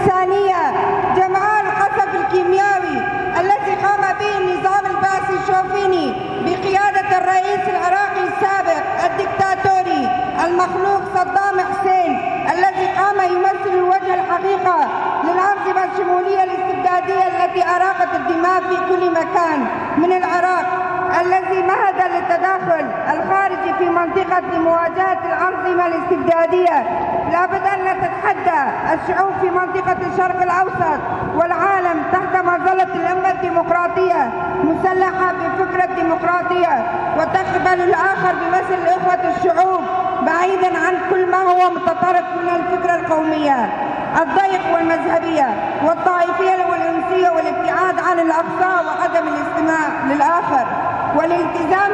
الإنسانية جمعاء القصف الكيميائي الذي قام به النظام البعثي الشوفيني بقيادة الرئيس العراقي السابق الدكتاتوري المخلوق صدام حسين، الذي قام يمثل الوجه الحقيقة للأنظمة الشمولية الاستبدادية التي أراقت الدماء في كل مكان من العراق، الذي مهد للتداخل الخارجي في منطقة لمواجهة الأنظمة الاستبدادية. لابد أن نتحدى الشعوب في منطقة الشرق الأوسط والعالم تحت مظلة الأمة الديمقراطية مسلحة بفكرة ديمقراطية وتقبل الآخر بمثل إخوة الشعوب بعيدا عن كل ما هو متطرف من الفكرة القومية الضيق والمذهبية والطائفية والأنسية والابتعاد عن الأقصى وعدم الاستماع للآخر والالتزام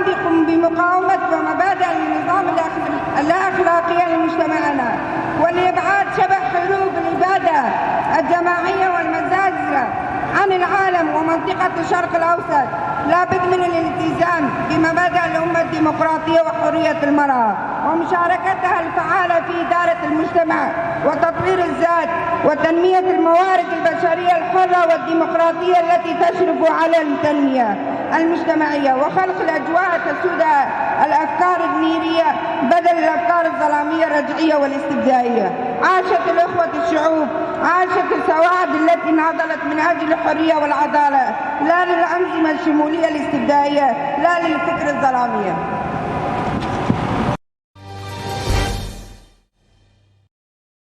بمقاومة ومبادئ النظام اللا أخلاقية لمجتمعنا والإبعاد شبح حروب الإبادة الجماعية والمزاجرة عن العالم ومنطقة الشرق الأوسط. لابد من الالتزام بمبادئ الأمة الديمقراطية وحرية المرأة ومشاركتها الفعالة في إدارة المجتمع وتطوير الذات وتنمية الموارد البشرية الحرة والديمقراطية التي تشرف على التنمية المجتمعية وخلق الأجواء تسود الأفكار النيرية بدل الأفكار الظلامية الرجعية والاستبدائية. عاشت الأخوة الشعوب، عاشت السواعد التي ناضلت من أجل الحرية والعدالة، لا للأنظمة الشمولية الاستبدائية، لا للفكر الظلامية.